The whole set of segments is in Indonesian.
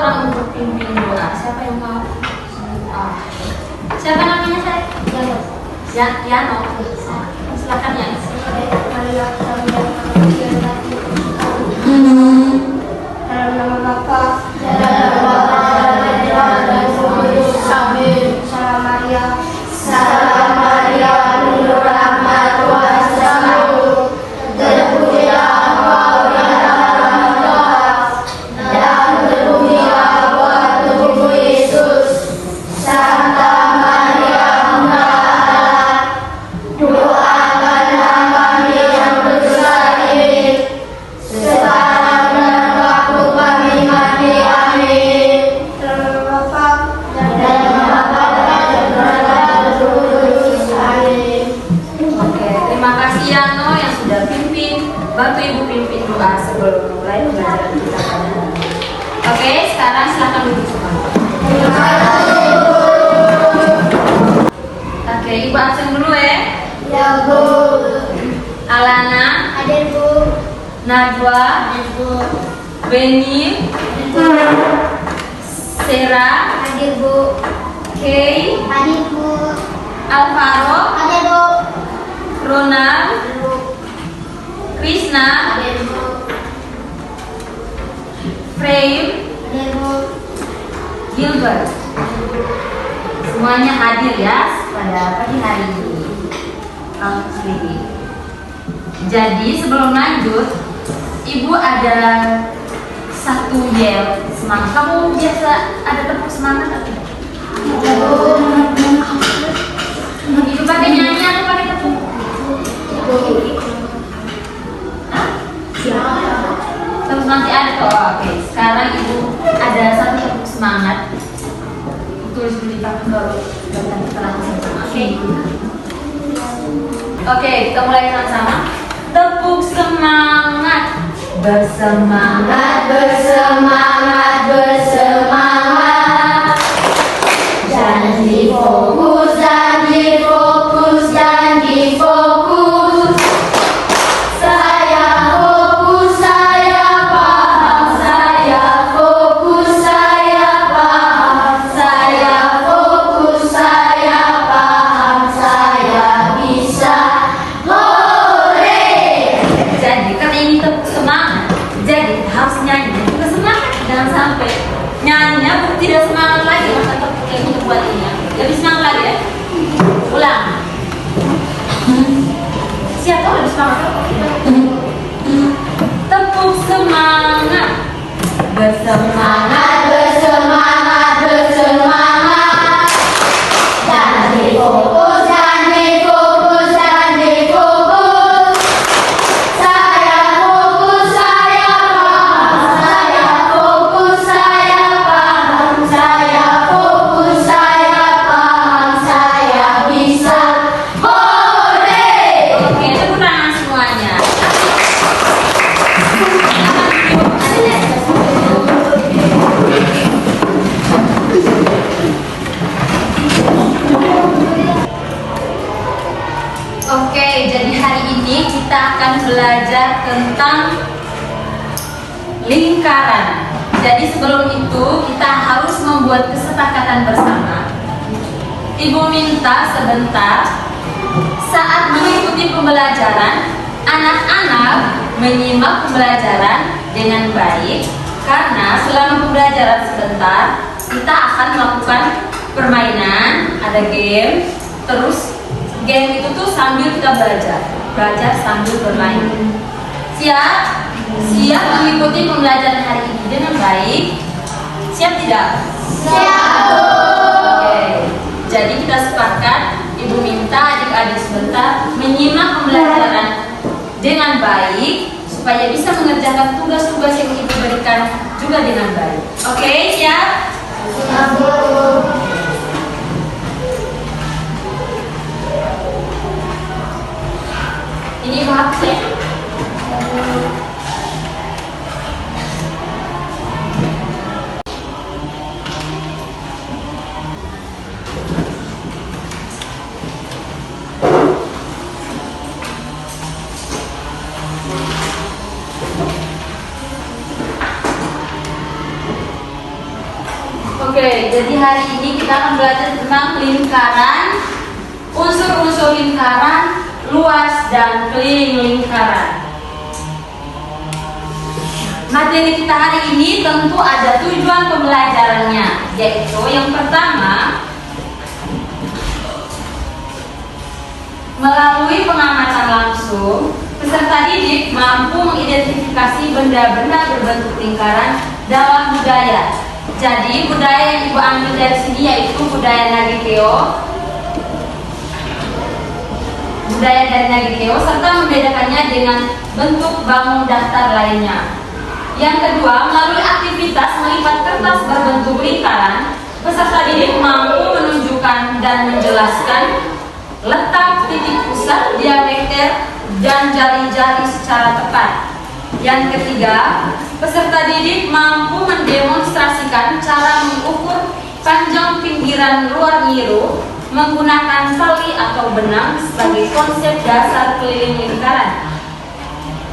sekarang untuk pimpin doa. Siapa yang mau? Siapa namanya saya? Yano. Silakan ya. Dalam nama Bapa, Dalam nama Bapa, dan Kudus. Amin. Salam Maria, Salam Maria, penuh rahmat, Tuhan bersamamu. Terpujilah engkau di antara perempuan, dan terpujilah buah tubuhmu Yesus. Santa Maria, Bunda Allah, doakanlah kami yang berdosa ini, sekarang dan waktu kami mati. Amin. dalam nama Bapa, Dan nama Bapa dan Putra dan Roh Kudus. Amin. Oke, terima kasih Yano yang sudah pimpin, bantu Ibu pimpin doa sebelum mulai pembelajaran kita pada hari ini. Oke, sekarang silakan duduk semua. Oke, Ibu absen dulu ya. Ya Bu, Alana, hadir Bu, Najwa, Bu, Beni, Sera, hadir Bu, Kay, hadir Bu, Alvaro, hadir Bu, Ronald, Bu, Krishna, hadir Bu, Frame, hadir Bu, Gilbert. Semuanya hadir ya pada pagi hari ini. Oke. Jadi sebelum lanjut, Ibu ada satu yel semangat. Kamu biasa ada tepuk semangat atau tidak? Ibu pakai nyanyi atau pakai tepuk? Hah? Tepuk semangat ada kok. Oke. Sekarang Ibu ada satu tepuk semangat. Tulis dulu di papan baru dan kita langsung sama. Oke, kita mulai sama-sama. Tepuk semangat. Bersemangat, bersemangat, bersemangat. Janji fokus, janji fokus, janji fokus. Saya fokus, saya paham. Saya fokus, saya paham. Saya fokus, saya paham. Saya bisa. Hore! Jadi kan ini tepuk semangat. Jadi harus nyanyi juga semangat. Jangan sampai nyanyinya tidak semangat lagi. Masa tepuk yang kita buat ini ya. Lebih semangat lagi ya. Ulang. Siapa lebih semangat? Tepuk semangat. Bersemangat, bersemangat, bersemangat. Jangan fokus, jangan fokus, jangan fokus. Saya fokus, saya paham. Saya fokus, saya paham. Saya fokus, saya paham. Saya bisa. Hore! Oke, tepuk tangan semuanya. Oke, jadi hari ini kita akan belajar tentang lingkaran. Jadi sebelum itu kita harus membuat kesepakatan bersama. Ibu minta sebentar saat mengikuti pembelajaran, anak-anak menyimak pembelajaran dengan baik karena selama pembelajaran sebentar kita akan melakukan permainan, ada game, terus game itu tuh sambil kita belajar sambil bermain. Siap? Siap mengikuti pembelajaran hari ini dengan baik? Siap tidak? Siap. Oke. Jadi kita sepakat, Ibu minta adik-adik sebentar menyimak pembelajaran dengan baik supaya bisa mengerjakan tugas-tugas yang Ibu berikan juga dengan baik. Oke, siap? Siap Bu. Ini Ibu hapus ya. Oke, jadi hari ini kita akan belajar tentang lingkaran, unsur-unsur lingkaran, luas dan keliling lingkaran. Materi kita hari ini tentu ada tujuan pembelajarannya, yaitu yang pertama, melalui pengamatan langsung, peserta didik mampu mengidentifikasi benda-benda berbentuk lingkaran dalam budaya. Jadi budaya yang Ibu ambil dari sini yaitu budaya Nagekeo, serta membedakannya dengan bentuk bangun datar lainnya. Yang kedua, melalui aktivitas melipat kertas berbentuk lingkaran, peserta didik mampu menunjukkan dan menjelaskan letak titik pusat, diameter, dan jari-jari secara tepat. Yang ketiga, peserta didik mampu mendemonstrasikan cara mengukur panjang pinggiran luar nyiru menggunakan tali atau benang sebagai konsep dasar keliling lingkaran.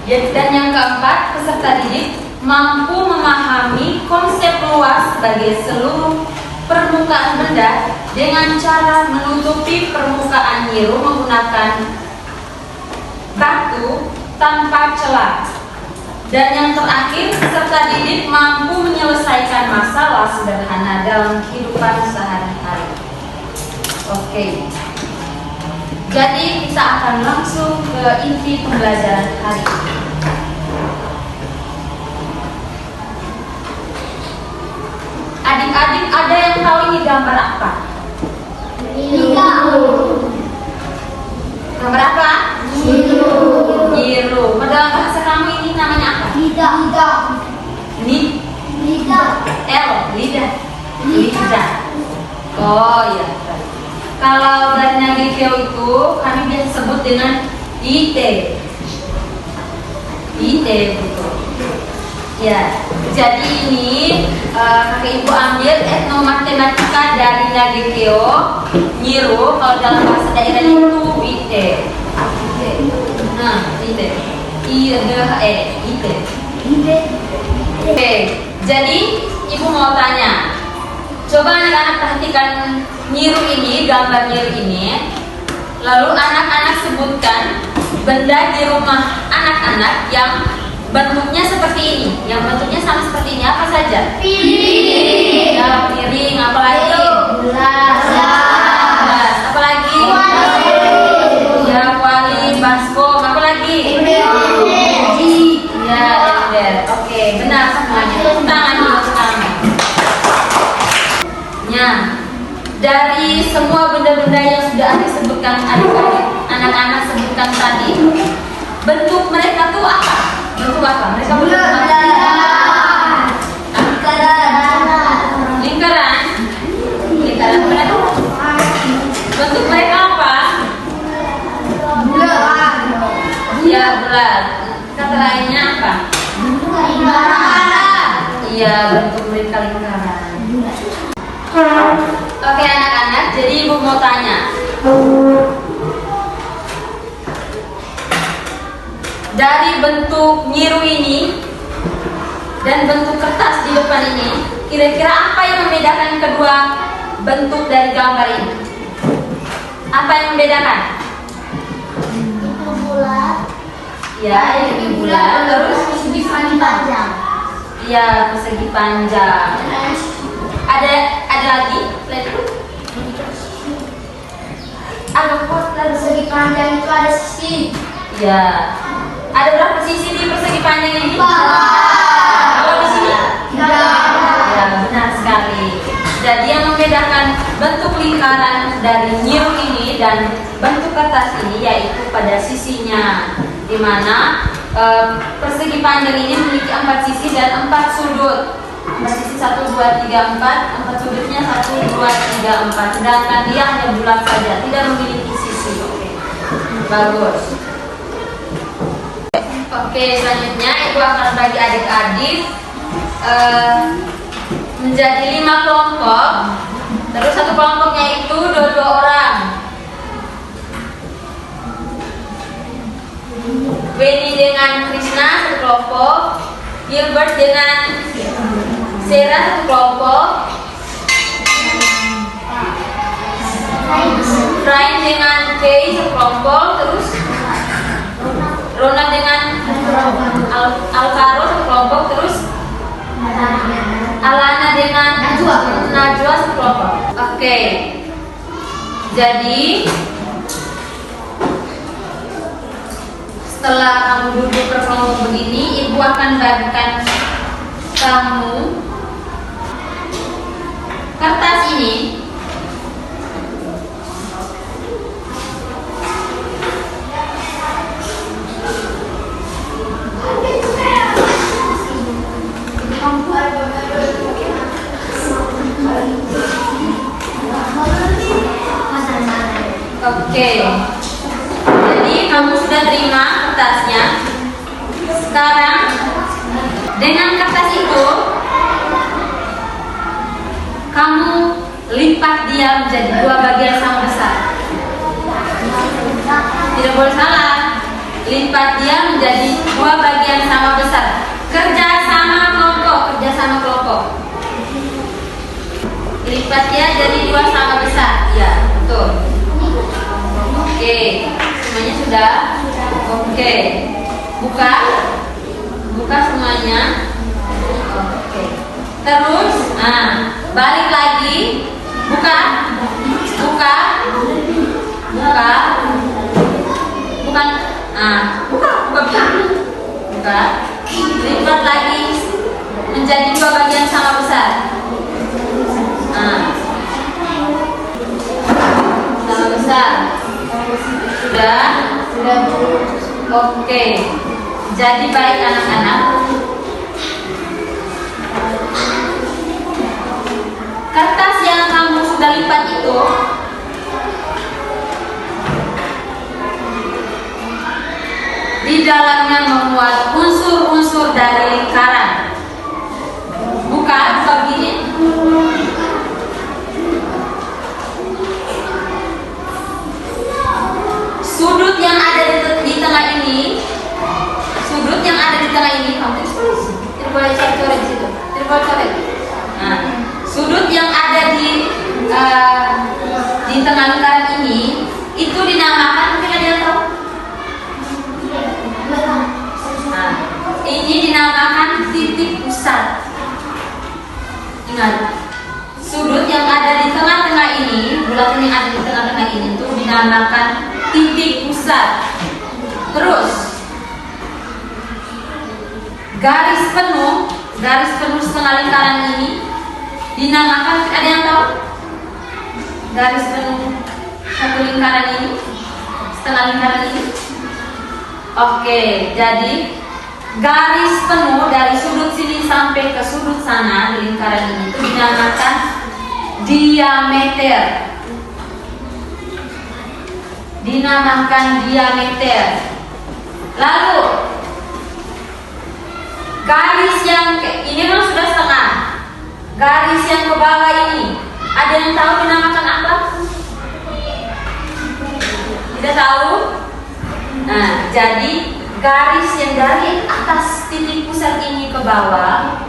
Dan yang keempat, peserta didik mampu memahami konsep luas sebagai seluruh permukaan benda dengan cara menutupi permukaan nyiru menggunakan batu tanpa celah. Dan yang terakhir, peserta didik mampu menyelesaikan masalah sederhana dalam kehidupan sehari-hari. Oke. Jadi kita akan langsung ke inti pembelajaran hari ini. Adik-adik ada yang tahu ini gambar apa? Gambar apa? Nyiru. Pada bahasa kamu ini namanya apa? Lidah. Lidah. Oh iya. Kalau dari Nagekeo itu kami biasa sebut dengan ite. Betul. Ya, jadi ini kakek ibu ambil etnomatematika dari Nagekeo, nyiru. Kalau dalam bahasa daerah itu ite. Nah, ite. Ite. Oke, jadi ibu mau tanya. Coba anak-anak perhatikan nyiru ini, gambar nyiru ini. Lalu anak-anak sebutkan benda di rumah anak-anak yang bentuknya seperti ini, yang bentuknya sama seperti ini, apa saja? Piring. Ya, piring, apa lagi? Gelas. Apa lagi? Ya, kuali, baskom, apa lagi? Ya, ember. Oke, benar semuanya. Tepuk tangan dulu sekarang. Ya, dari semua benda-benda yang sudah disebutkan anak-anak sebutkan tadi, bentuk mereka tuh apa? Bentuk apa? Mereka bentuk apa? Lingkaran. Benar. Bentuk mereka apa? Ya, bulat. Kata lainnya apa? Iya, bentuk mereka lingkaran. Oke anak-anak, jadi ibu mau tanya. Dari bentuk nyiru ini dan bentuk kertas di depan ini, kira-kira apa yang membedakan kedua bentuk dari gambar ini? Apa yang membedakan? Itu bulat. Ya, ini bulat. Terus persegi panjang. iya, persegi panjang. Ada lagi? Ada persegi panjang itu ada sisi. Ya. Ada berapa sisi di persegi panjang ini? Kalau di sini? Ya, benar sekali. Jadi yang membedakan bentuk lingkaran dari nyiru ini dan bentuk kertas ini yaitu pada sisinya, di mana persegi panjang ini memiliki 4 sisi dan 4 sudut. 4 sisi 1, 2, 3, 4. 4 sudutnya 1, 2, 3, 4. Sedangkan dia hanya bulat saja, tidak memiliki sisi. Oke, bagus. Oke, selanjutnya ibu akan bagi adik-adik menjadi 5 kelompok. Terus satu kelompoknya itu 2 orang. Wendy dengan Krishna satu kelompok, Gilbert dengan Sarah satu kelompok, Brian dengan Kay sekelompok, terus Ronald dengan Alvaro sekelompok, terus Alana dengan Najwa sekelompok. Oke. Jadi setelah kamu duduk berkelompok begini, ibu akan bagikan kamu kertas ini. Oke. Jadi kamu sudah terima kertasnya. Sekarang dengan kertas itu kamu lipat dia menjadi 2 bagian sama besar. Tidak boleh salah. Lipat dia menjadi 2 bagian sama besar. Kerja sama kelompok. Lipat dia jadi 2 sama besar. Ya, betul. Oke, semuanya sudah. Oke, buka semuanya. Oke, terus, balik lagi, buka, lipat lagi menjadi 2 bagian sama besar. Sama besar. Sudah. Oke. Jadi baik anak-anak. Kertas yang kamu sudah lipat itu di dalamnya memuat unsur-unsur dari lingkaran. Buka begini. Sudut yang ada di tengah ini, kamu tulis. Tidak boleh coret di situ. Tidak boleh coret. Sudut yang ada di tengah lingkaran ini itu dinamakan, mungkin ada yang tahu? Ini dinamakan titik pusat. Ingat, sudut yang ada di tengah-tengah ini, bulatan yang ada di tengah-tengah ini itu dinamakan titik pusat. Terus garis penuh setengah lingkaran ini dinamakan, ada yang tahu? Garis penuh satu lingkaran ini, setengah lingkaran ini. Oke, jadi garis penuh dari sudut sini sampai ke sudut sana di lingkaran ini itu dinamakan diameter. Lalu garis yang ini kan sudah setengah. Garis yang ke bawah ini, ada yang tahu dinamakan apa? Tidak tahu? Nah, jadi garis yang dari atas titik pusat ini ke bawah,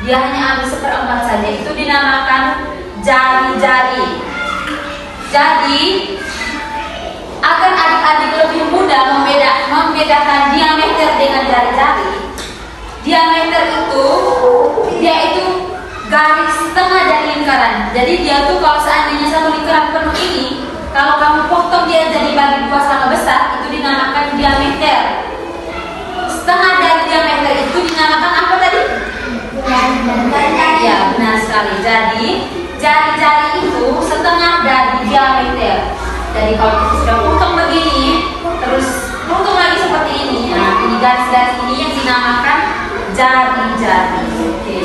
dia hanya ambil 1/4 saja, itu dinamakan jari-jari. Jadi agar adik-adik lebih mudah membedakan diameter dengan jari-jari, diameter itu dia itu garis tengah dari lingkaran. Jadi dia tuh kalau seandainya satu lingkaran penuh ini, kalau kamu potong dia jadi bagi 2 sama besar, itu dinamakan diameter. Setengah dari diameter itu dinamakan apa tadi? Ya, benar sekali. Jadi jari-jari itu setengah dari diameter. Jadi kalau kita sudah potong begini, terus potong lagi seperti ini. Nah, ini garis-garis ini yang dinamakan jari-jari. Oke.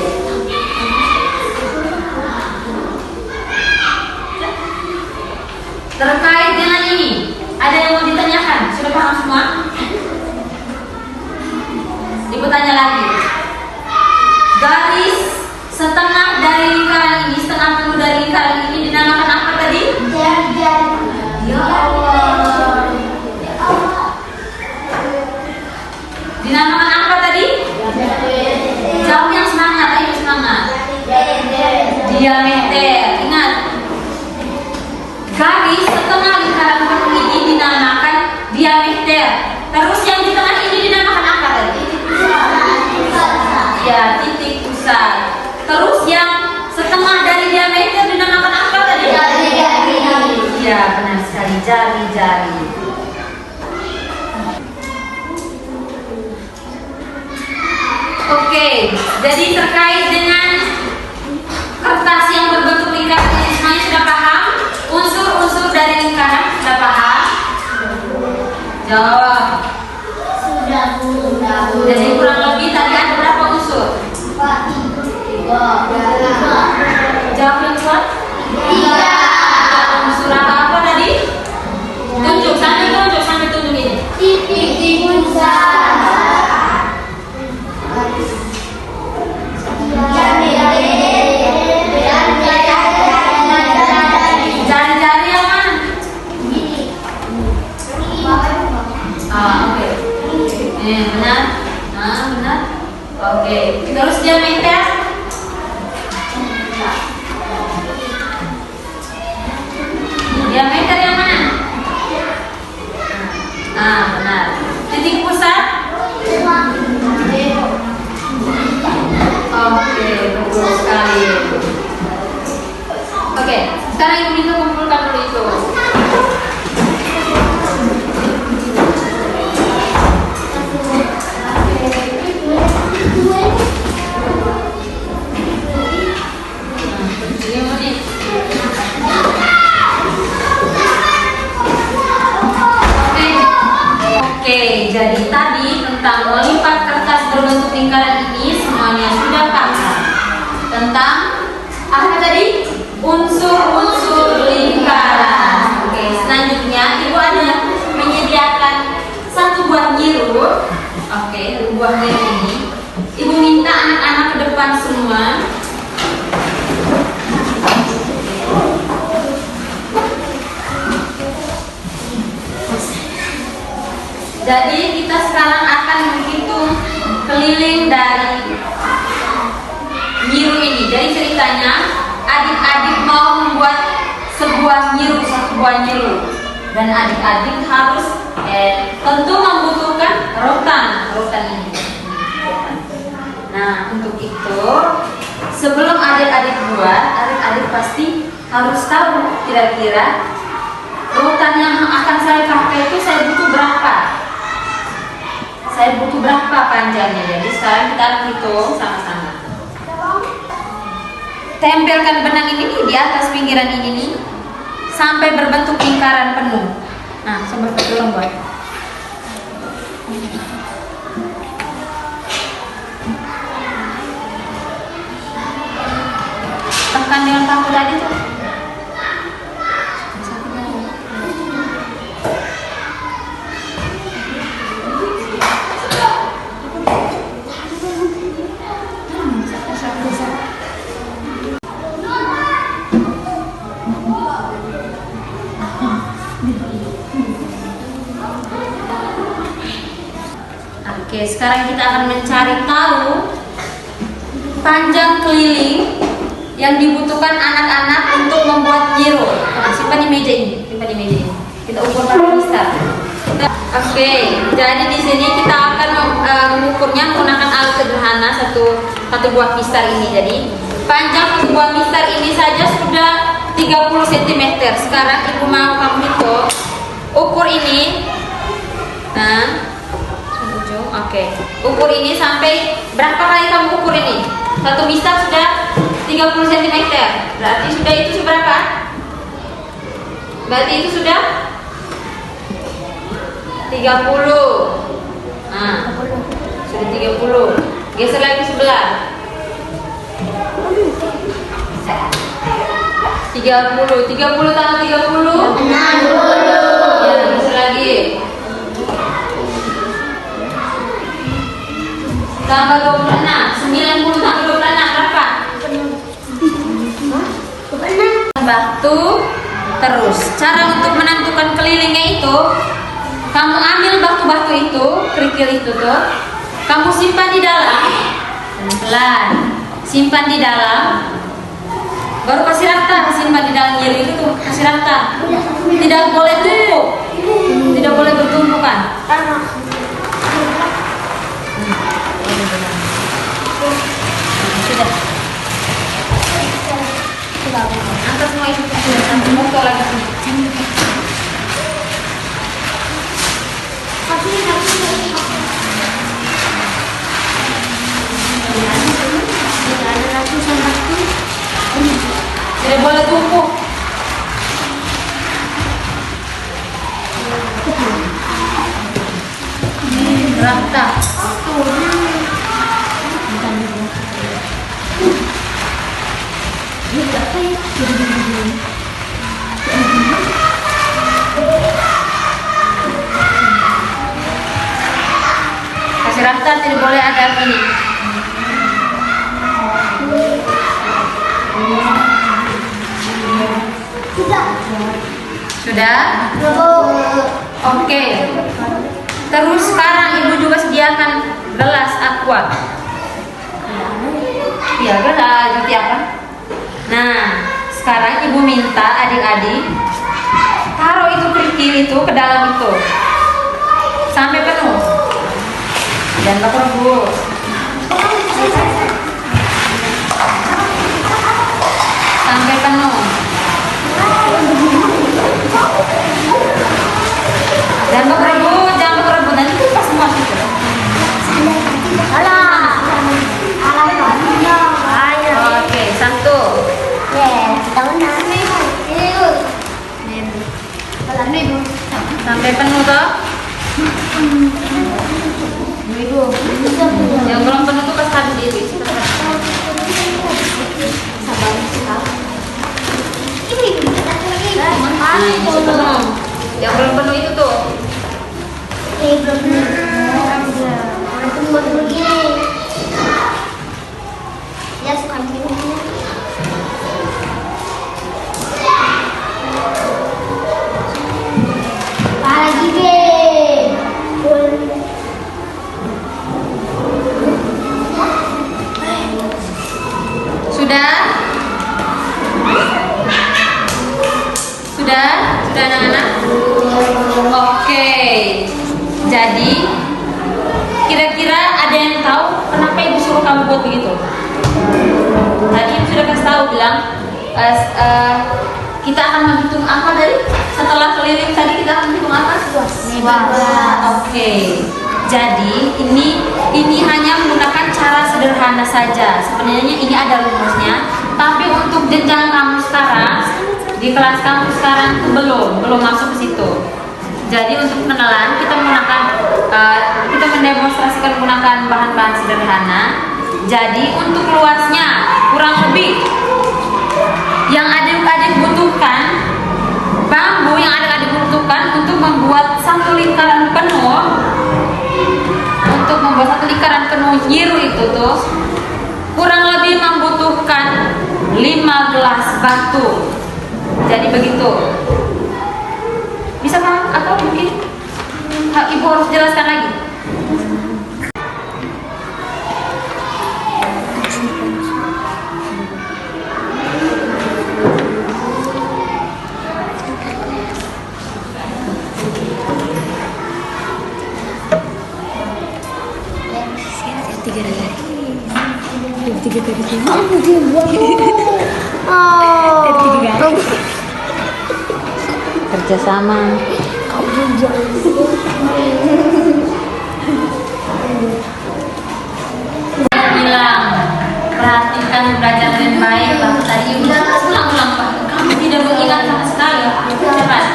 Terkait dengan ini, ada yang mau ditanyakan? Sudah paham semua? Ibu tanya lagi. Garis setengah dari lingkaran ini, setengah penuh dari lingkaran ini dinamakan apa tadi? Jari-jari. Ya Allah. Dinamakan apa tadi? Jawab yang semangat, ayo semangat. Diameter. Ingat, Garis setengah lingkaran penuh ini dinamakan diameter. Terus yang di tengah ini dinamakan apa tadi? Ya, titik pusat. Terus yang setengah dari diameter dinamakan apa tadi? Jari-jari. Ya, benar sekali, jari-jari. Oke, jadi terkait dengan kertas yang berbentuk lingkaran ini semuanya sudah paham? Unsur-unsur dari lingkaran sudah paham? Jawab. Sudah, Bu. Jadi kurang lebih tadi ada berapa unsur? 3. Jawab yang kuat. 3 unsur apa tadi? Tunjuk sampai tunjuk ini. Titik pusat. Jari-jari yang mana? Oke. Benar. Benar. Oke. Terus diameter? Diameter yang mana? Benar. Titik pusat? Oke, betul sekali. Oke, sekarang Ibu Nisa kumpulkan dulu itu. Oke, jadi tadi tentang melipat kertas berbentuk lingkaran ini semuanya sudah paham. Tentang apa tadi? Unsur-unsur lingkaran. Oke, selanjutnya Ibu ada menyediakan satu buah nyiru. Oke, buah nyiru ini Ibu minta anak-anak ke depan semua. Jadi kita sekarang akan menghitung keliling dari nyiru ini. Jadi ceritanya adik-adik mau membuat sebuah nyiru, satu buah nyiru, dan adik-adik harus tentu membutuhkan rotan ini. Nah, untuk itu sebelum adik-adik buat, adik-adik pasti harus tahu kira-kira rotan yang akan saya pakai itu saya butuh berapa. Saya butuh berapa panjangnya. Jadi sekarang kita akan hitung sama-sama. Tempelkan benang ini di atas pinggiran ini nih, sampai berbentuk lingkaran penuh. Nah, coba tolong buat. Tekan dengan paku tadi tuh. Oke, sekarang kita akan mencari tahu panjang keliling yang dibutuhkan anak-anak untuk membuat nyiru. Simpan di meja ini, Kita ukur pakai pisar. Oke, jadi di sini kita akan mengukurnya menggunakan alat sederhana satu buah pisar ini. Jadi panjang sebuah pisar ini saja sudah 30 cm. Sekarang Ibu mau kamu hitung ukur ini. Nah, oke, ukur ini sampai berapa kali kamu ukur ini? Satu pisar sudah 30 cm. Berarti sudah itu seberapa? Berarti itu sudah 30. Nah, sudah 30. Geser lagi sebelah. 30 tambah 30 60. Ya, geser lagi. Tambah 26, 90 tambah 26 berapa? Batu terus. Cara untuk menentukan kelilingnya itu, kamu ambil batu-batu itu, kerikil itu tuh, kamu simpan di dalam, pelan-pelan, simpan di dalam Baru kasih rata, simpan di dalam jari itu tuh, kasih rata. Tidak boleh tumpuk, tidak boleh bertumpukan. Sudah. Angkat semua itu, sampai motor lagi. Tidak boleh tumpuk. Rata. Kasih rata, tidak boleh ada ini. Sudah? Oke. Terus sekarang ibu juga sediakan gelas aqua. Ya, gelas seperti apa? Nah, sekarang ibu minta adik-adik taruh itu kerikil itu ke dalam itu sampai penuh. Dan tak rebus. Sampai penuh. Jangan berebut, jangan berebut, nanti lupa semua situ. Oke, satu. Sampai penuh toh. Yang belum penuh tuh kasih sendiri. Nah, ini sudah penuh. Yang belum penuh itu tuh. Ya suka minumnya. Lagi deh. Sudah? Sudah? Sudah anak-anak? Oke. Jadi kira-kira ada yang tahu kenapa ibu suruh kamu buat begitu? Tadi ibu sudah kasih tahu bilang kita akan menghitung apa dari setelah keliling tadi kita akan menghitung apa? Oke. Jadi ini hanya menggunakan cara sederhana saja. Sebenarnya ini ada rumusnya, tapi untuk jenjang kamu sekarang di kelas kamu sekarang itu belum masuk ke situ. Jadi untuk pengenalan kita menggunakan kita mendemonstrasikan menggunakan bahan-bahan sederhana. Jadi untuk luasnya kurang lebih yang adik-adik butuhkan, bambu yang adik-adik butuhkan untuk membuat satu lingkaran penuh, nyiru itu tuh kurang lebih membutuhkan 15 batu. Jadi begitu. Bisa Pak? Atau mungkin Ibu harus jelaskan lagi? Kerjasama. Bilang perhatikan belajar dengan baik. Bapak tadi udah ulang-ulang Pak. Kamu tidak mengingat sama sekali. Cepat,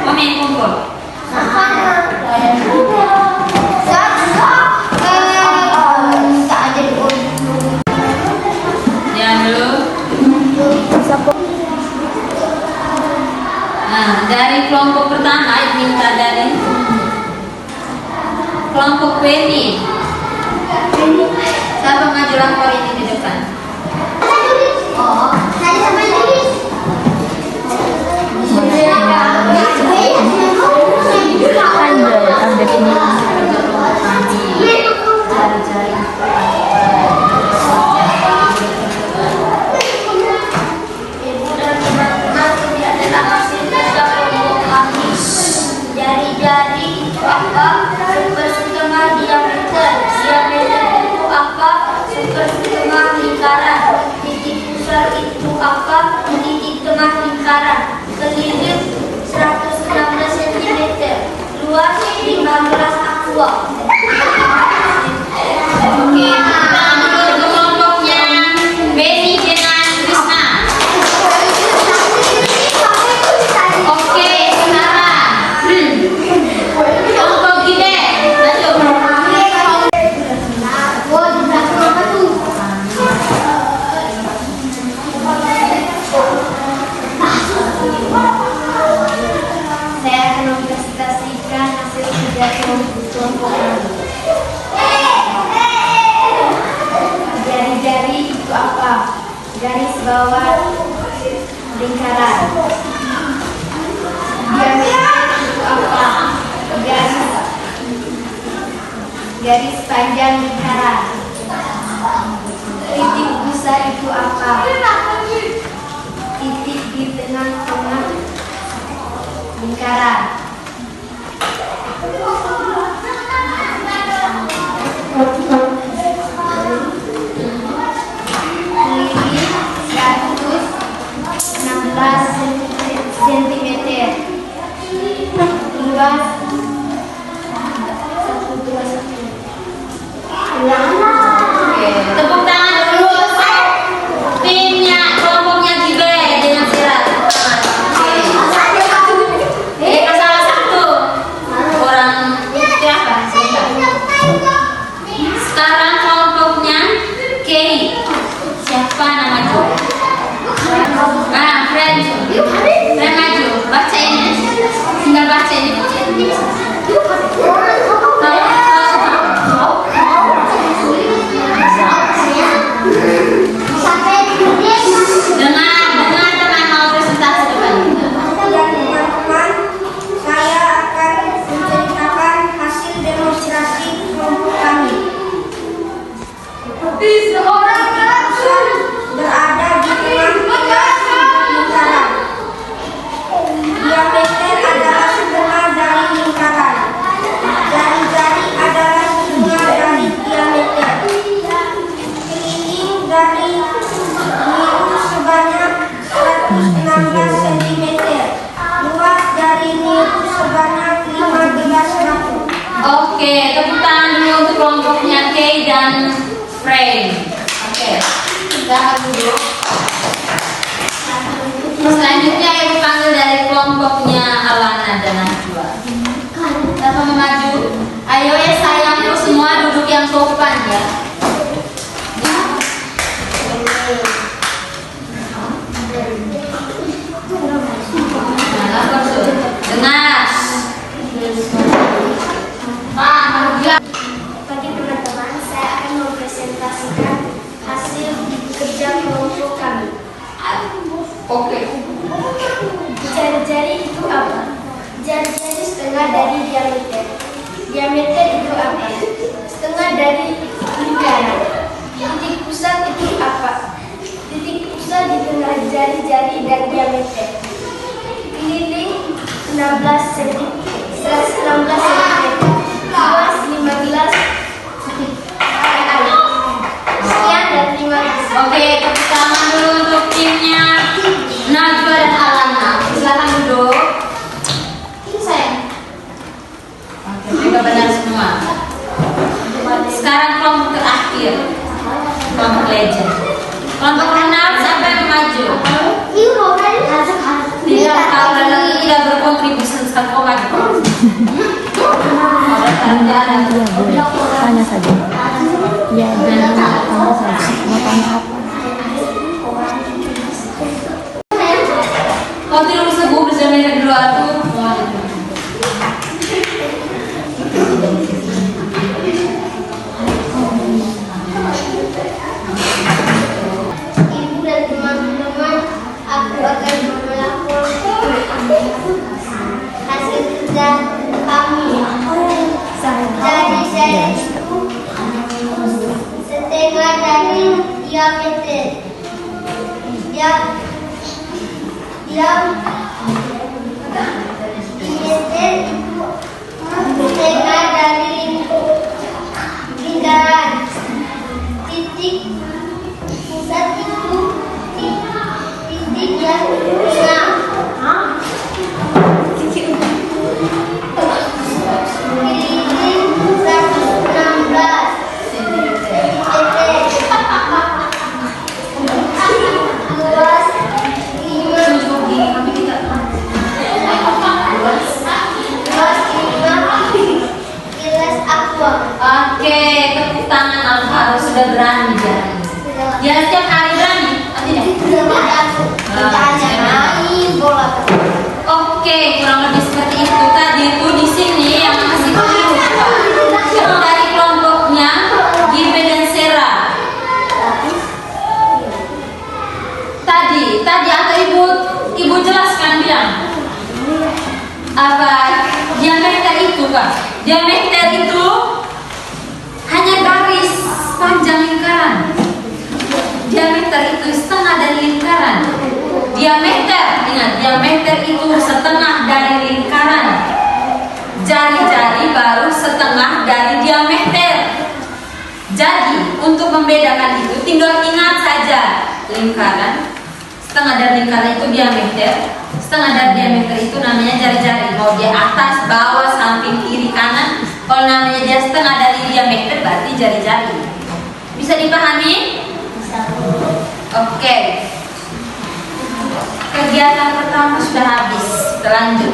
Mami kumpul. Nah, dari kelompok pertama minta dari kelompok Penny. Siapa ngaju lapor ini di depan? Oh, saya sama ini. apa? Titik tengah lingkaran. Keliling 116 cm. Luas 15 aqua. Oke, kita ambil kelompoknya Benny dengan Krisna. Oke, sekarang kelompok Gide, maju. Saya akan mempresentasikan hasil kerja kelompok kami. Jari-jari itu apa? Garis bawah lingkaran. Diameter itu apa? Garis panjang lingkaran. Titik pusat itu apa? Titik di tengah-tengah lingkaran. Keliling 116 cm. Luas 1 Oke, tepuk tangan dulu. Timnya, kelompoknya Gide dengan Sirat. Oke, salah satu orang siapa? Sekarang kelompoknya Kay. Siapa nama itu? Friend maju. Baca ini. Tinggal baca ini. Dengan teman mau presentasi depan kita. Teman-teman, saya akan menceritakan hasil demonstrasi kelompok kami. Berada di tengah lingkaran. Diameter adalah setengah dari lingkaran. Jari-jari adalah setengah dari diameter. Keliling dari miru sebanyak 116 cm. Luas dari miru sebanyak 15 meter. Oke, tepuk tangan dulu untuk kelompoknya Kay dan Frank. Oke, kita dulu. Selanjutnya ibu panggil dari kelompoknya Alana dan Najwa. Siapa mau maju? Ayo ya sayangku semua duduk yang sopan ya. Nah, lapor tuh. Dengar. Bagi teman-teman, saya akan mempresentasikan hasil kerja kelompok kami. Oke. Jari-jari itu apa? Jari-jari setengah dari diameter. Diameter itu apa? Setengah dari lingkaran. Titik pusat itu apa? Titik pusat di tengah jari-jari dan diameter. Keliling 16 cm. 116 cm. Luas 15 cm. Sekian dan terima kasih. Oke, tepuk tangan dulu untuk timnya Najwa dan Alana. Silakan duduk. Oke, mereka benar semua. Sekarang kelompok terakhir, kelompok legend. Kelompok kenal siapa yang maju? Tidak, kalau lagi tidak berkontribusi sekali kau maju. Tanya saja. Ya, tanya saja. Mau tanya apa? Kau tidak bisa gue bersama di luar tuh. Ibu dan teman-teman, aku akan melaporkan hasil kerja kami. Jari-jari itu setengah dari diameter. Diameter itu setengah dari lingkaran. Titik pusat itu sudah berani jari? Dia setiap hari berani? Tidak. Oke, kurang lebih seperti itu. Tadi itu di sini yang masih dari kelompoknya Gibe dan Sera. Tadi atau ibu jelaskan bilang apa diameter itu Kak? Diameter itu hanya garis panjang lingkaran. Diameter itu setengah dari lingkaran. Diameter, ingat, diameter itu setengah dari lingkaran. Jari-jari baru setengah dari diameter. Jadi untuk membedakan itu tinggal ingat saja lingkaran. Setengah dari lingkaran itu diameter. Setengah dari diameter itu namanya jari-jari. Mau dia atas, bawah, samping, kiri, kanan. Kalau namanya dia setengah dari diameter berarti jari-jari. Bisa dipahami? Oke. Kegiatan pertama sudah habis. Kita lanjut.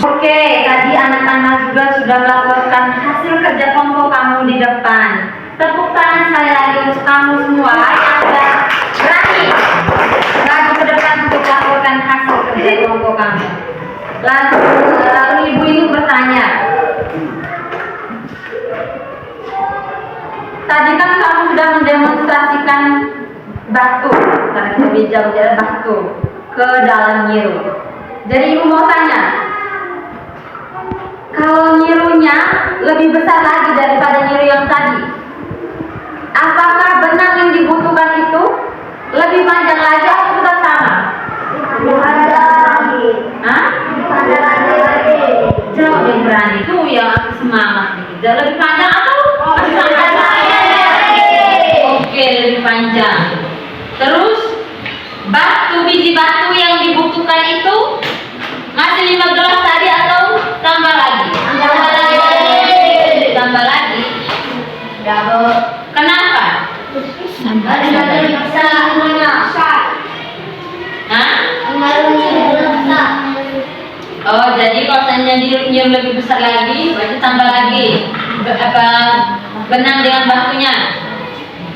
Oke, tadi anak-anak juga sudah melaporkan hasil kerja kelompok kamu di depan. Tepuk tangan saya lagi untuk kamu semua yang sudah berani maju ke depan untuk melaporkan hasil kerja kelompok kamu. Lalu ibu bertanya. Tadi kan kamu sudah mendemonstrasikan batu, karena kita bicara batu ke dalam nyiru. Jadi ibu mau tanya, kalau nyirunya lebih besar lagi daripada nyiru yang tadi, apakah benang yang dibutuhkan itu lebih panjang lagi atau tetap sama? Hah? Jawab yang berani itu yang semangat. Lebih panjang atau masih panjang? Oke, lebih panjang. Terus biji batu yang dibutuhkan itu masih 15 tadi atau tambah lagi? Tambah lagi. Kenapa? Oh, jadi kalau tanya nyium lebih besar lagi, berarti tambah lagi benang dengan batunya.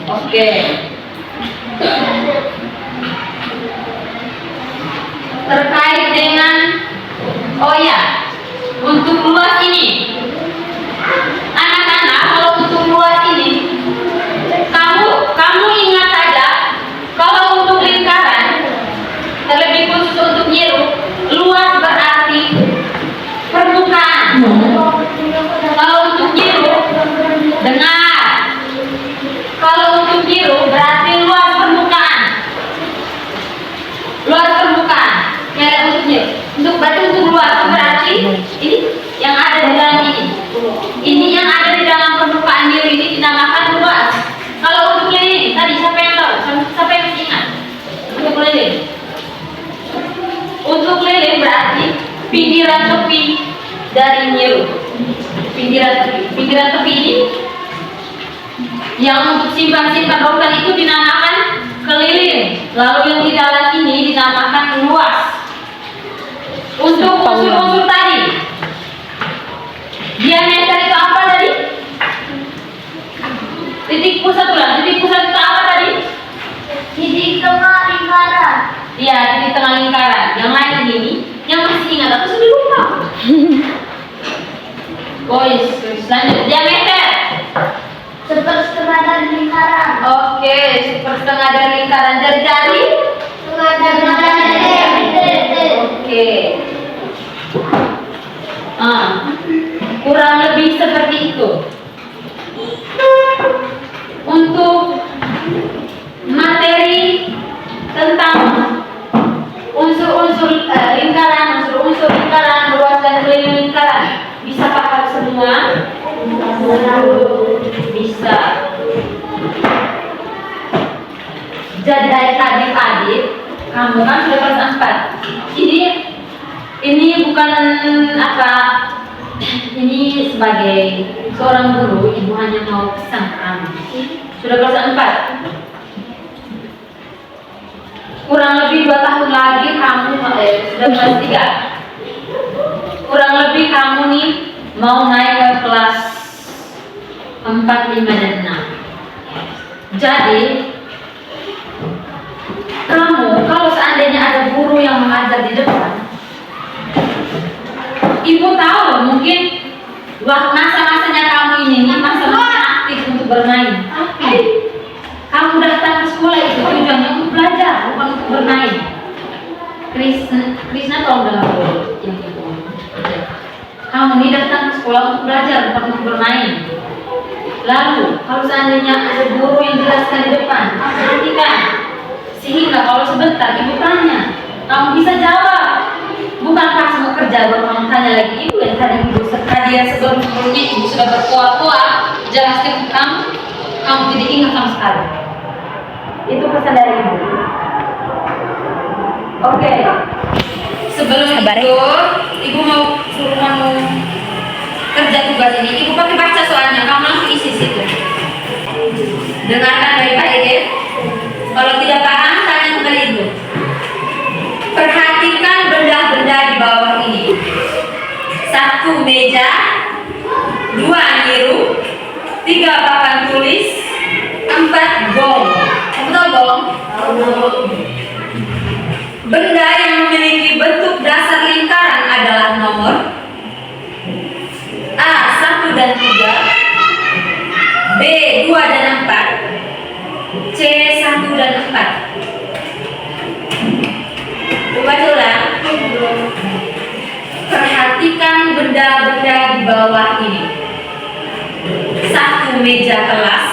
Oke. Terkait dengan untuk luas ini, anak-anak, kalau untuk luas ini kamu ingat saja, kalau untuk lingkaran terlebih khusus untuk nyiru, luas berarti permukaan. Kalau untuk nyiru, dengar, kalau untuk nyiru berarti luas permukaan. Luas permukaan untuk luas berarti ini yang ada di dalam ini yang ada di dalam permukaan diri ini dinamakan luas. Kalau untuk lilin tadi siapa yang tahu? Siapa yang ingat? Untuk lilin berarti pinggiran tepi dari nyiru. Pinggiran tepi ini yang untuk simpan rotan itu dinamakan keliling. Lalu yang di dalam ini dinamakan luas. Untuk unsur-unsur tadi, diameter itu apa tadi? Titik pusat itu apa tadi? Titik tengah lingkaran. Iya, titik tengah lingkaran. Yang lain ini, yang masih ingat atau sudah lupa? Lanjut. Diameter 1/2 dari lingkaran. Oke, 1/2 dari lingkaran. Jari-jari 1/2 dari diameter. Oke. Kurang lebih seperti itu. Untuk materi tentang unsur-unsur lingkaran, luas dan keliling lingkaran, bisa paham semua? Bisa. Jadi adik-adik, kamu kan sudah kelas 4. Ini bukan ini sebagai seorang guru, ibu hanya mau pesan kamu. Sudah kelas 4. Kurang lebih 2 tahun lagi kamu sudah kelas 3. Kurang lebih kamu nih mau naik ke kelas 4, 5, dan 6. Jadi kamu kalau seandainya ada guru yang mengajar di depan, ibu tahu mungkin masa-masanya kamu ini masa-masa aktif untuk bermain. Kamu datang ke sekolah itu tujuannya untuk belajar, bukan untuk bermain. Krisna tolong dengar dulu yang itu. Kamu ini datang ke sekolah untuk belajar, bukan untuk bermain. Lalu, kalau seandainya ada guru yang jelaskan di depan, perhatikan. Sehingga kalau sebentar ibu tanya, kamu bisa jawab. Bukan pas mau kerja baru kamu tanya lagi. Ibu yang tadi ibu hadir sebelumnya ibu sudah berkuat-kuat jelaskan ke kamu tidak ingat sama sekali. Itu pesan dari ibu. Oke. Sebelum itu, ibu mau suruh kamu kerja tugas ini. Ibu pakai baca soalnya, kamu langsung isi situ. Dengarkan baik-baik ya. Kalau tidak paham, tanya kembali ibu. Perhatikan benda-benda di bawah ini. 1 meja, 2 nyiru, 3 papan tulis, 4 gong. Kamu tahu gong? Benda yang memiliki bentuk dasar lingkaran adalah nomor A 1 dan 3, B 2 dan 4, C 1 dan 4. Coba ulang. Perhatikan benda-benda di bawah ini. 1 meja kelas,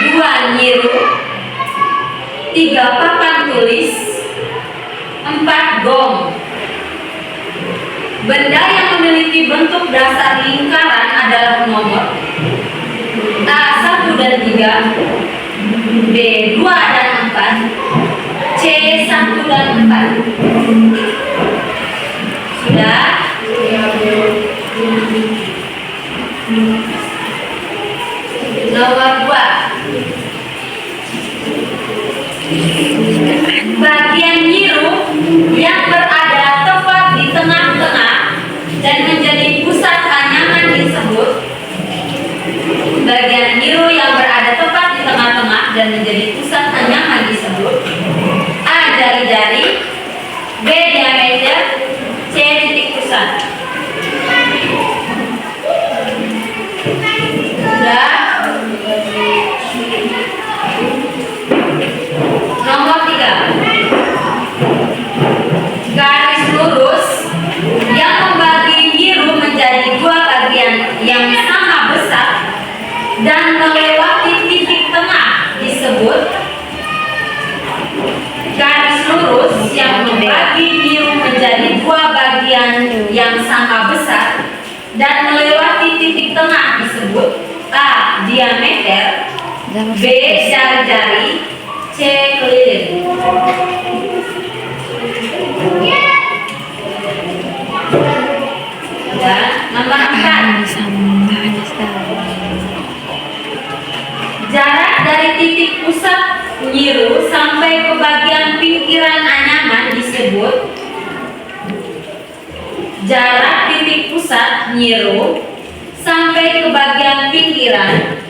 2 nyiru, 3 papan tulis, 4 gong. Benda yang memiliki bentuk dasar lingkaran adalah nomor A 1 dan 3, B 2 dan 4, C 1 dan 4. Sudah? Nomor 2. Bagian nyiru yang berada tepat di tengah-tengah dan menjadi pusat anyaman disebut. Bagian nyiru yang berada tepat di tengah-tengah dan menjadi pusat anyaman disebut. A jari-jari, B diameter, C titik pusat. Sudah? Nomor 3. Garis lurus yang membagi nyiru menjadi 2 bagian yang sama besar dan melewati titik tengah disebut. Garis lurus yang membagi nyiru menjadi 2 bagian yang sama besar dan melewati titik tengah disebut. A diameter, B jari-jari, C keliling. Dan nomor 4. Jarak dari titik pusat nyiru sampai ke bagian pinggiran anyaman disebut. Jarak titik pusat nyiru sampai ke bagian pinggiran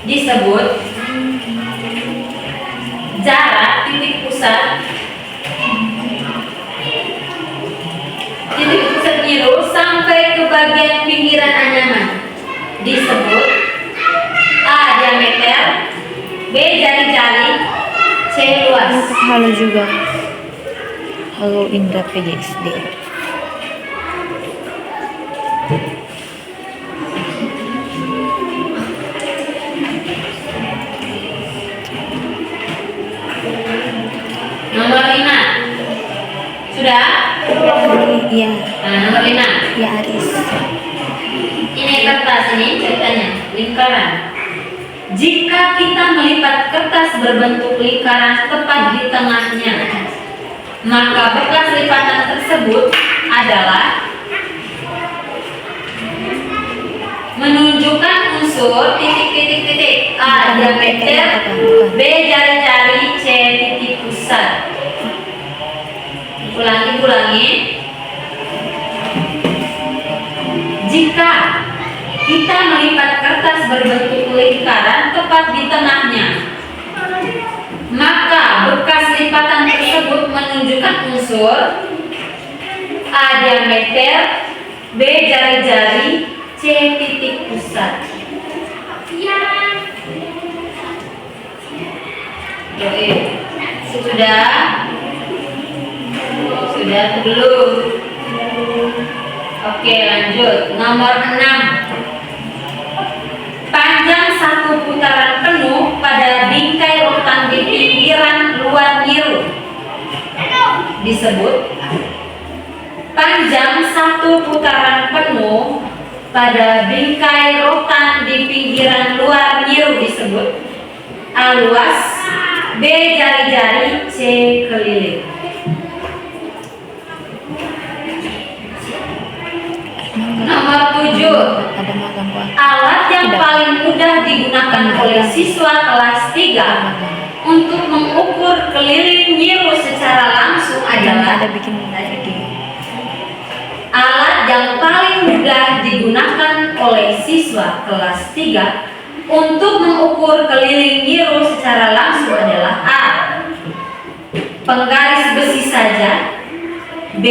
disebut. Jarak titik pusat nyiru sampai ke bagian pinggiran anyaman disebut. A diameter, B jari-jari, C luas. Halo juga. Halo Indra PJSD. Nomor 5. Sudah? Iya. Nah, nomor 5. Ya Aris. Ini kertas ini ceritanya, lingkaran. Jika kita melipat kertas berbentuk lingkaran tepat di tengahnya, maka bekas lipatan tersebut adalah menunjukkan unsur titik-titik-titik. A diameter, B jari-jari, C titik pusat. Ulangi. Jika kita melipat kertas berbentuk lingkaran tepat di tengahnya. Maka bekas lipatan tersebut menunjukkan unsur A. Diameter, B. Jari-jari, C. Titik pusat. Oke, sudah belum? Oke, lanjut. Nomor 6. Panjang satu putaran penuh pada bingkai rotan di pinggiran luar nyiru disebut. Panjang satu putaran penuh pada bingkai rotan di pinggiran luar nyiru disebut. A. Luas, B. Jari-jari, C. Keliling. Nomor 7. Ada magang Pak. Alat yang paling mudah digunakan oleh siswa kelas 3 untuk mengukur keliling nyiru secara langsung adalah Ada bikin video. alat yang paling mudah digunakan oleh siswa kelas 3 untuk mengukur keliling nyiru secara langsung adalah A. Penggaris besi saja, B.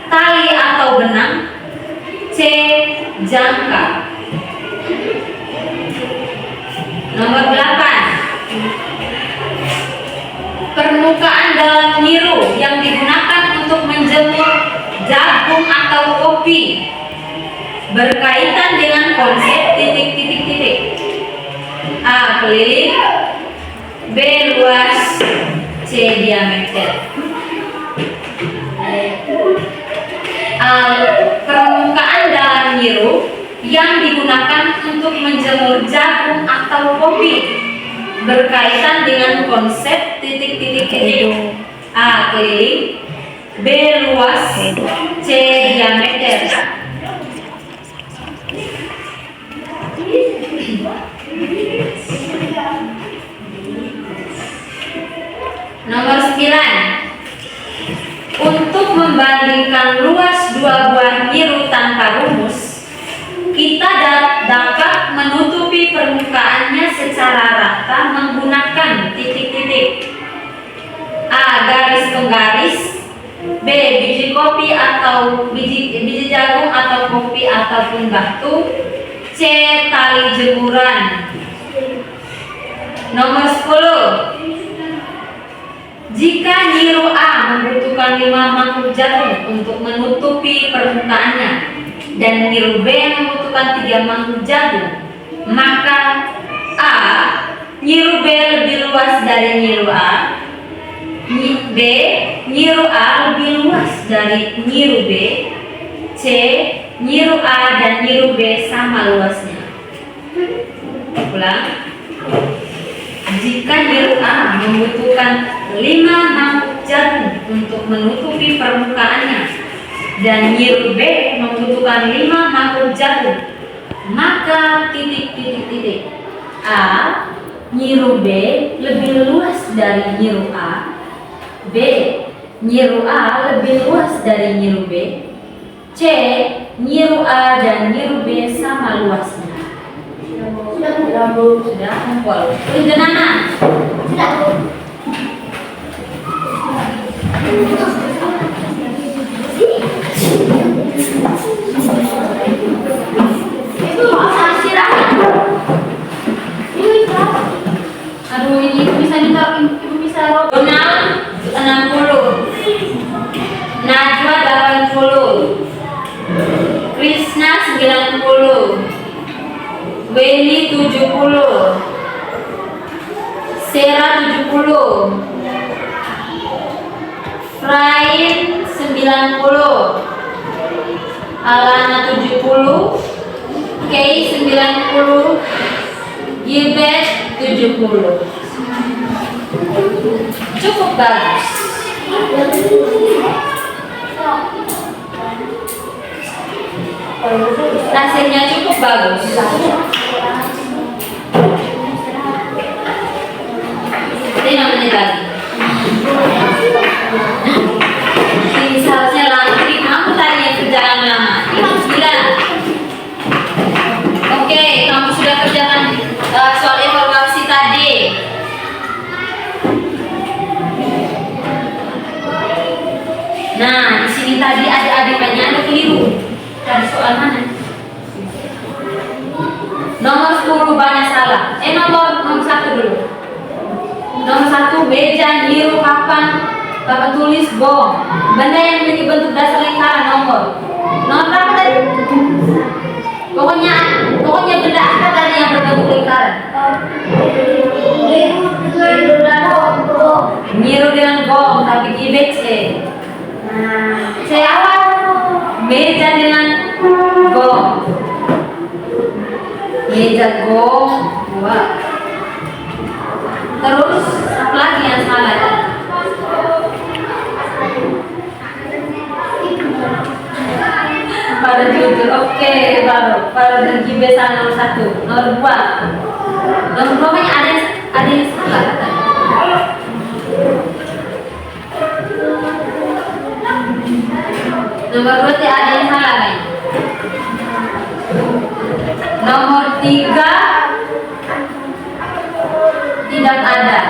Tali atau benang, C. Jangka. Nomor 8. Permukaan dalam nyiru yang digunakan untuk menjemur jagung atau kopi berkaitan dengan konsep titik-titik-titik. A. Keliling, B. Luas, C. Diameter. Permukaan dalam nyiru yang digunakan untuk menjemur jagung atau kopi berkaitan dengan konsep titik-titik-titik. A. Keliling, B. Luas, C. Diameter. Nomor 9. Untuk membandingkan luas dua buah nyiru tanpa rumus, kita dapat menutupi permukaannya secara rata menggunakan titik-titik. A. Garis penggaris, B. Biji kopi atau biji jagung atau kopi ataupun batu, C. Tali jemuran. Nomor 10. Jika nyiru A membutuhkan 5 mangkuk jagung untuk menutupi permukaannya dan nyiru B membutuhkan 3 mangkuk jagung, maka A. Nyiru B lebih luas dari nyiru A, B. Nyiru A lebih luas dari nyiru B, C. Nyiru A dan nyiru B sama luasnya. Ulang. Jika nyiru A membutuhkan 5 mangkuk jagung untuk menutupi permukaannya dan nyiru B membutuhkan 5 mangkuk jagung, maka titik-titik-titik. A. Nyiru B lebih luas dari nyiru A, B. Nyiru A lebih luas dari nyiru B, C. Nyiru A dan nyiru B sama luasnya. Sudah kumpul. Udah aduh, ini bisa ditaruh, ibu bisa Donald 60, Najwa 80, Krisna 90, Wendy 70, Sarah 70, Frain 90, Alana 70, Kay 90, Yibet 70. Cukup bagus. Hasilnya cukup bagus. 5 menit lagi. Ini seharusnya lantri. Kamu tadi yang kerjaan lama. Ini 9. Oke, kamu sudah kerjakan Nah, di sini tadi adik-adik banyak ada keliru. Tadi soal mana? Nomor 10 banyak salah. Nomor 1 dulu. Nomor 1 beja, nyiru, papan, Bapak tulis bom. Benda yang memiliki bentuk dasar lingkaran nomor. Nomor berapa tadi? Pokoknya benda apa tadi yang berbentuk lingkaran? Nyiru dengan bom, tapi GBC. C awal. Meja dengan gong. Meja gong. 2. Terus apa lagi yang salah? Pada jujur, oke, baru pada dan GBC nomor 1, nomor 2. Nomor 2 banyak ada yang salah. Nomor 2 tidak ada yang salah kan? Nomor 3 tidak ada.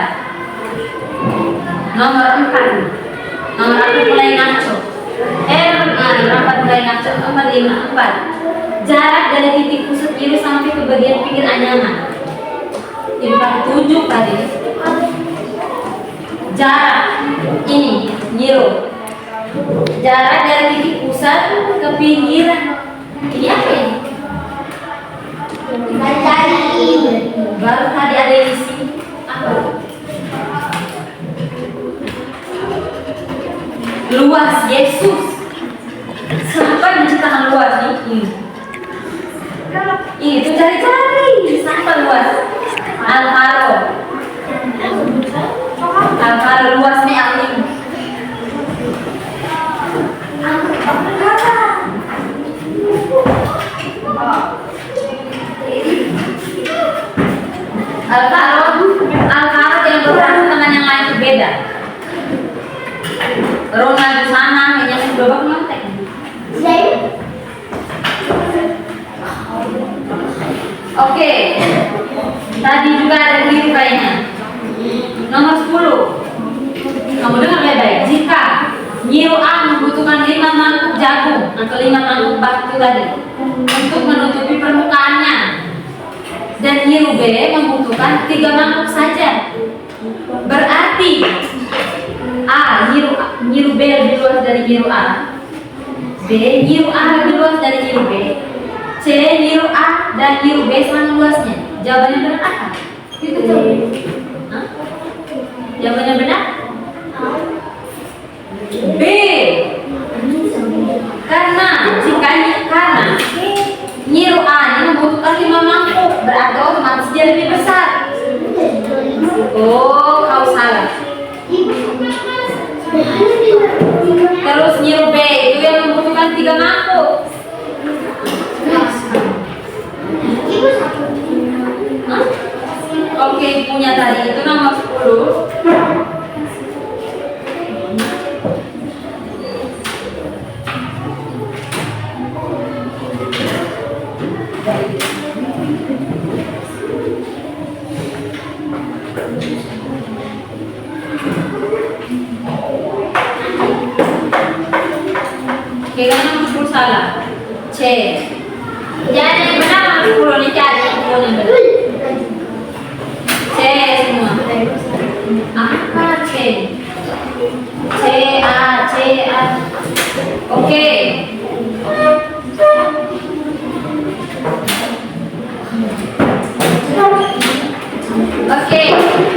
Nomor 4 mulai ngaco. Nomor 4 mulai ngaco. Nomor 4 jarak dari titik pusat nyiru sampai ke bagian pinggir anyaman. Ini pakai 7 tadi. Jarak ini nyiru. Jarak dari titik pusat ke pinggiran. Ini apa ini? Baru tadi ada isi apa? Luas Yesus. Sampai menciptakan luas ini. Itu cari-cari sampai luas. Alvaro luasnya apa ini? Alvaro yang berarti dengan yang lain berbeda. Ronaldo sana hanya mencoba nyontek. Oke. Tadi juga ada keliru kayaknya. Nomor 10. Kamu dengar baik-baik. Jika nyiru A membutuhkan 5 mangkuk jagung atau 5 mangkuk batu tadi untuk menutupi permukaannya, dan nyiru B membutuhkan 3 mangkuk saja, berarti A nyiru B lebih luas dari nyiru A, B nyiru A lebih luas dari nyiru B, C nyiru A dan nyiru B sama luasnya. Jawabannya benar apa? Itu jawabannya. Jawabannya benar? B. Karena nyiru A ini membutuhkan 5 mangkuk, berarti otomatis dia lebih besar. Oh, kau salah. Terus nyiru B itu yang membutuhkan 3 mangkuk. Oke, punya tadi itu nomor 10. Oke, kan nomor 10 salah. C. Jadi yang benar nomor 10 ini cari yang benar. C semua. Apa C? C A. Oke. Oke,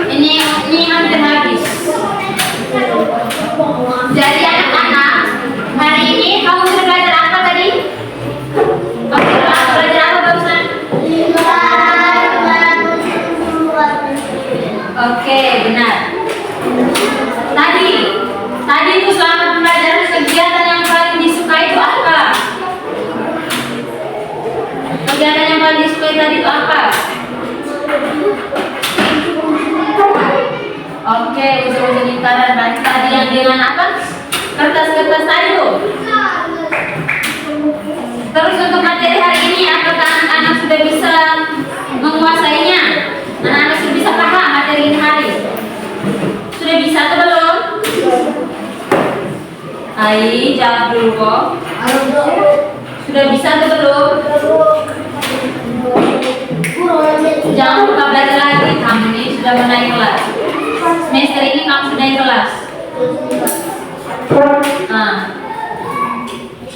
ini hampir habis. Jadi anak-anak, hari ini kamu sudah belajar apa tadi? Kamu belajar apa barusan? Oke, benar. Tadi itu selama pembelajaran kegiatan yang paling disukai itu apa? Kegiatan yang paling disukai tadi itu apa? Oke, usul-usul lingkaran. Berarti tadi yang dengan apa? Kertas-kertas tadi tuh. Terus untuk materi hari ini, apakah anak-anak sudah bisa menguasainya? Anak-anak sudah bisa paham materi ini hari? Sudah bisa atau belum? Hai, jawab dulu kok. Sudah bisa atau belum? Jangan lupa belajar lagi. Kamu ini sudah menaik kelas. Semester ini kamu sudah naik kelas. Nah,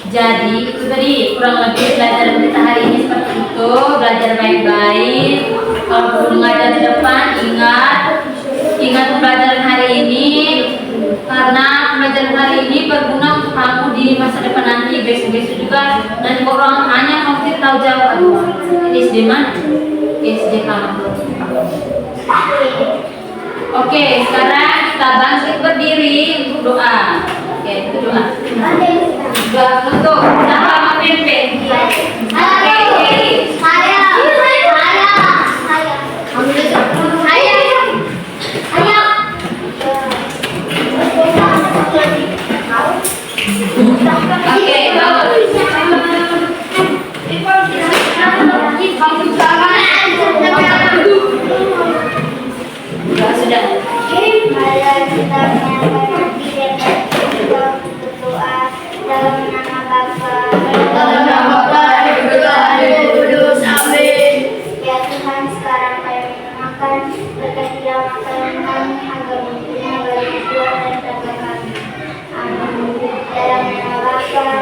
jadi itu tadi kurang lebih pelajaran kita hari ini seperti itu. Belajar baik-baik. Kalau belum mengajar di depan, ingat pembelajaran hari ini. Karena pembelajaran hari ini berguna untuk kamu di masa depan nanti. Besok-besok juga nanti orang hanya kamu tidak tahu jawab. Aduh, SD mana? SD kamu. Oke, sekarang kita bangkit berdiri untuk doa. Oke, itu doa. Doa untuk sama pimpin. Oke, sudah. Mari kita menyampaikan diri dan berdoa dalam nama Bapa, Dalam nama Bapa dan Putra dan Roh Kudus. Amin. ya Tuhan, sekarang kami makan, berkatilah makanan kami agar berguna bagi jiwa dan raga kami. Amin. Dalam nama Bapa